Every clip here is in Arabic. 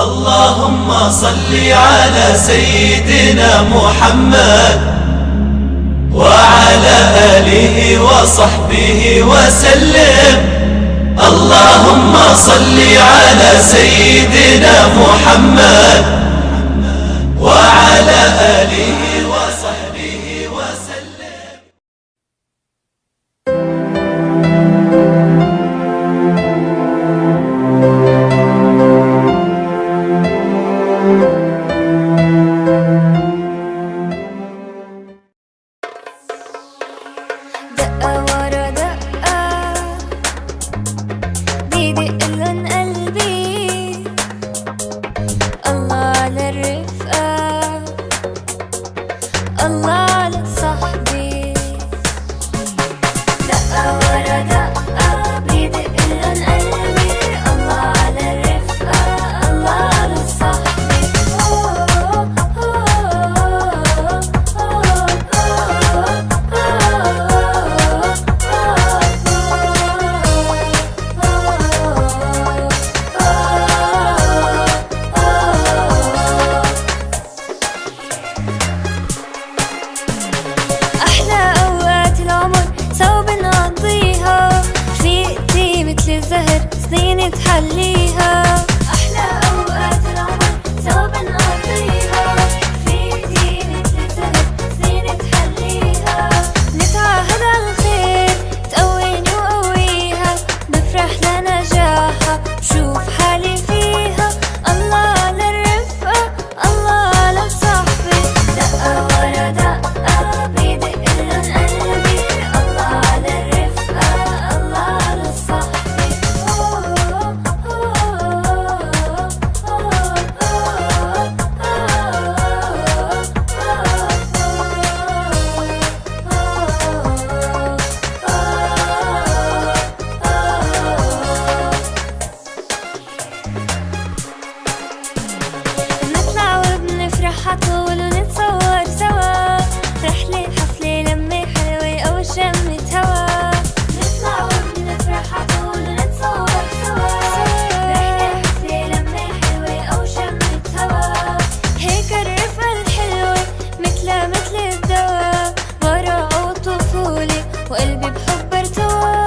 اللهم صل على سيدنا محمد وعلى آله وصحبه وسلم. اللهم صل على سيدنا محمد وعلى آله وصحبه وسلم. دقة ورا دقة بيدق لون قلبي، الله على الرفقة، الله على صاحبي. دقة ورا دقة بيدق لون قلبي، الله على الرفقة، الله على صاحبي. أحلى أوقات العمر سوا بنقضيها، رفيقتي متل الزهر سنين تحليها. أحلى أوقات العمر سوا بنقضيها، رفيقتي متل الزهر سنين تحليها. نتعاهد على الخير تقويني وقويها، بفرح لنجاحها بشوف حالي فيها. الله على الرفقة، الله على صاحبي. دقة ورا دقة بيدق لون قلبي، الله على الرفقة، الله على صاحبي. نطلع وبنفرح عطول ونتصور سوا، رحلة حفلة لمة حلوة أو شمة هوا. نطلع وبنفرح عطول ونتصور سوا، رحلة حفلة لمة حلوة أو شمة هوا. هيك الرفقة الحلوة متل الدوا، براءة وطفولة وقلبي بحب ارتوى.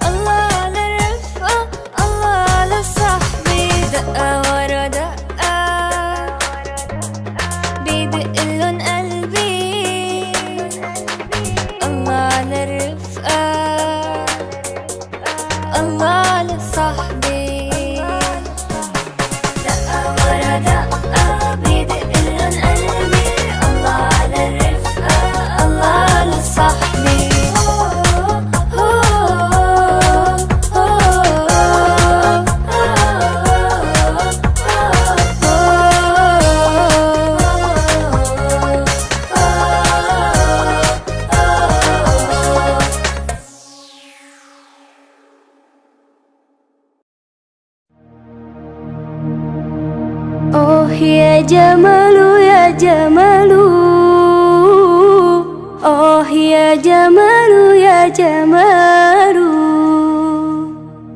الله على الرفقة، الله على صاحبي. دقة ورا دقة بيدق لون قلبي، الله على الرفقة، الله على صاحبي. دقة ورا دقة بيدق لون قلبي، الله على الرفقة، الله على صاحبي. Oh ya Jamalu ya Jamalu, oh ya Jamalu ya Jamalu,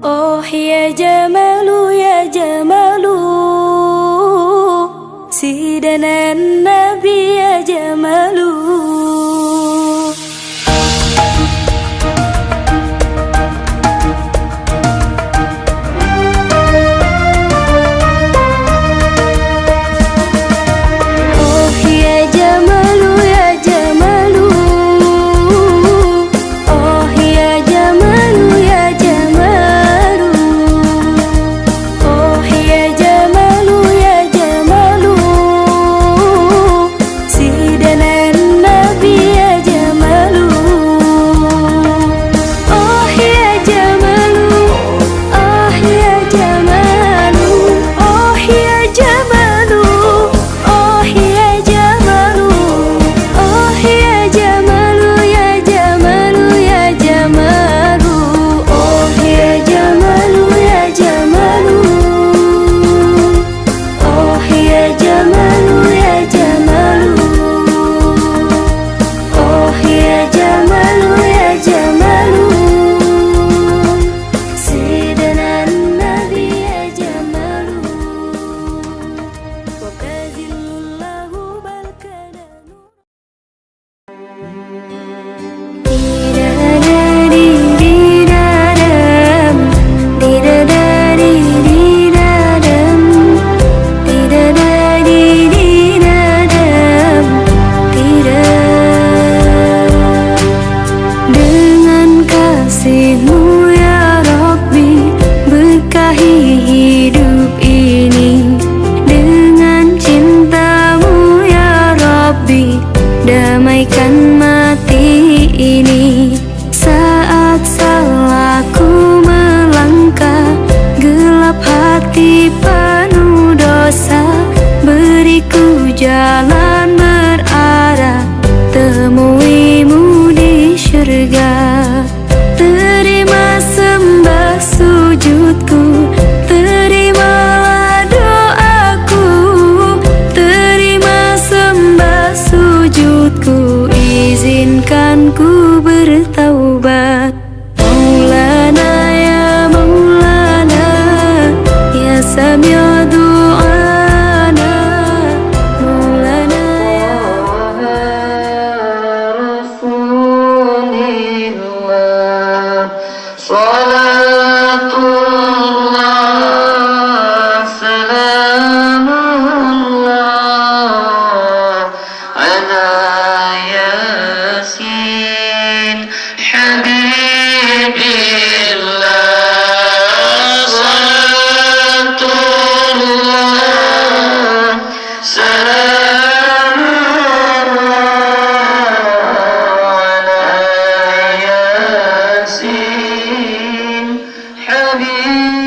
oh ya Jamalu ya Jamalu, Sidana Nabi ya Jamalu. jalan berarah, temuimu di syurga. Terima sembah sujudku, terimalah doaku. Terima sembah sujudku, izinkan ku bertaubat. Maulana ya Maulana, ya Sami' du'ana. Maulana ya Rasulillah, salatullah salamullah ala yasin habibillah. Salatullah salamullah ala yasin habibillah.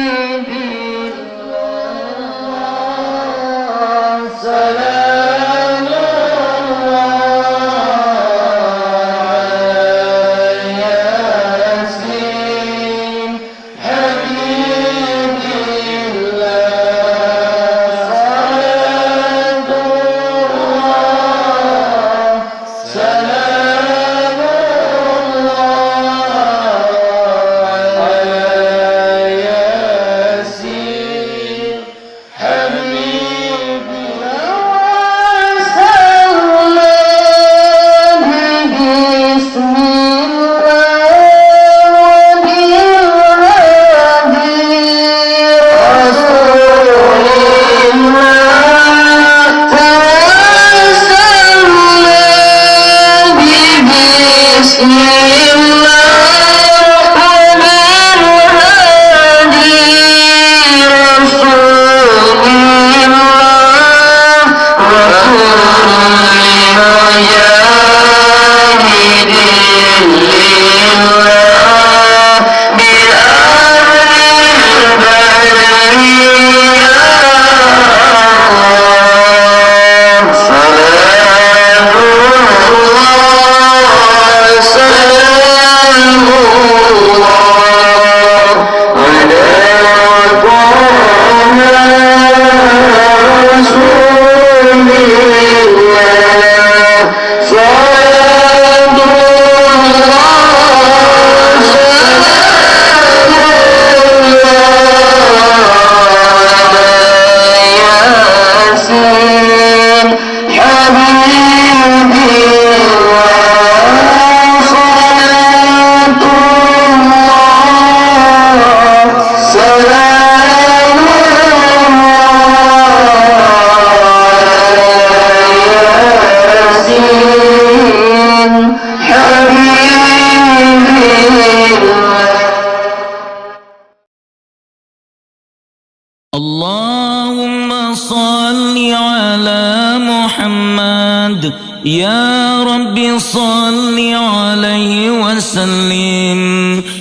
اللهم صل على محمد يا رب صل عليه وسلم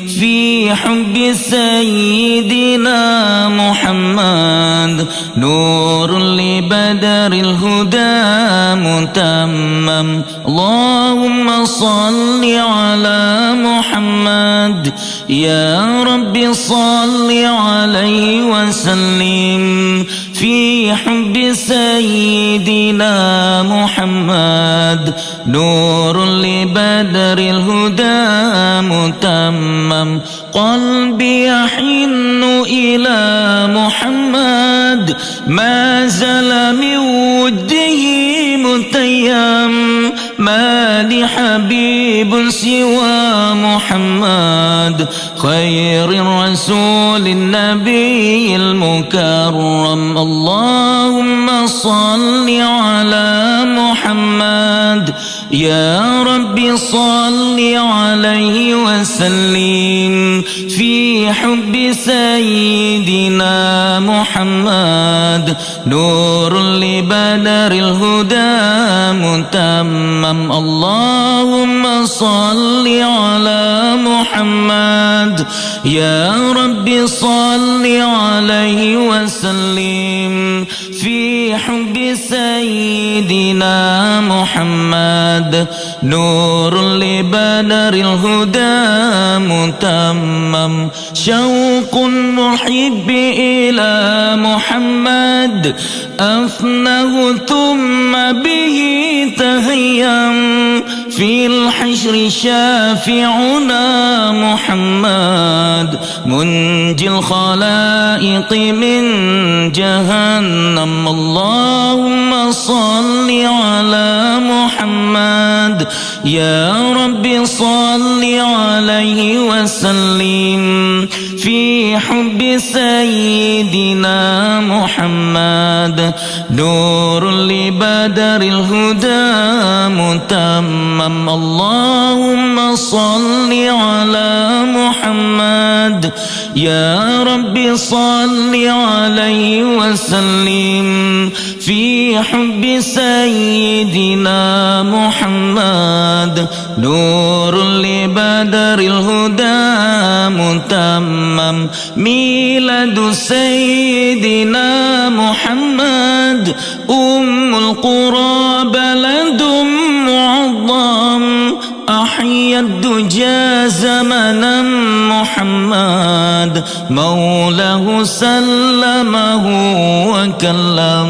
في حب سيدنا محمد نور لبدر الهدى متمم. اللهم صل على محمد يا رب صل عليه وسلم في حب سيدنا محمد نور لبدر الهدى متمم. قلبي يحن إلى محمد ما زال من وده متيم. ما لحبيب سوى محمد خير الرسول النبي المكرم. اللهم صل على محمد يا رب صل عليه وسلم في حب سيدنا محمد نور لبدر الهدى متمم. اللهم صل على محمد يا رب صل عليه وسلم في في حب سيدنا محمد نور لبدر الهدى متمم شوق المحب إلى محمد أفنه ثم به تهيم في الحشر شافعنا محمد منجي الخلائق من جهنم اللهم صل على محمد يا رب صل عليه وسلم في حب سيدنا محمد نور لبدر الهدى متمم اللهم صل على محمد يا رب صل عليه وسلم في حب سيدنا محمد نور لبدر الهدى متمم ميلاد سيدنا محمد أم القرى بلد معظم أحيا الدجى زمنا محمد مولاه سلمه وكلم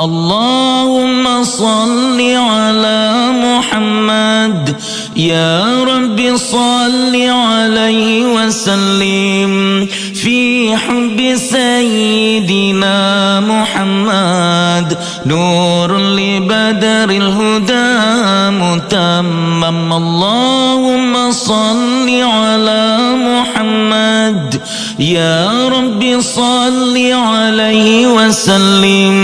اللهم صل على محمد يا رب صل عليه وسلم في حب سيدنا محمد نور لبدر الهدى متمم اللهم صل على محمد يا رب صل عليه وسلم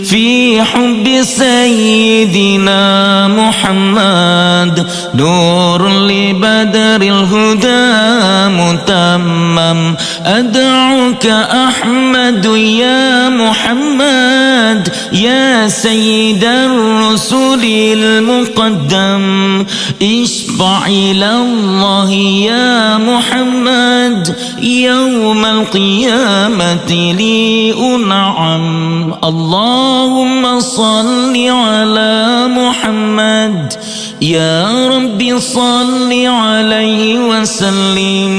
في حب سيدنا محمد نور لبدر الهدى متمم أدعوك أحمد يا محمد يا سيد الرسل المقدم اشفع إلى الله يا محمد يوم القيامة لي أنعم اللهم صل على محمد يا رب صل عليه وسلم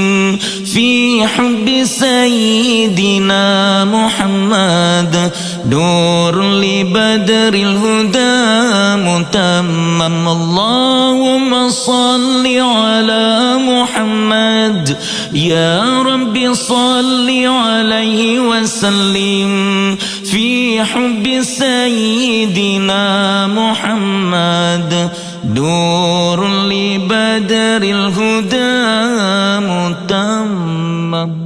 في حب سيدنا محمد نور لبدر الهدى متمم اللهم صل على محمد يا رب صل عليه وسلم في حب سيدنا محمد نور لبدر الهدى متمم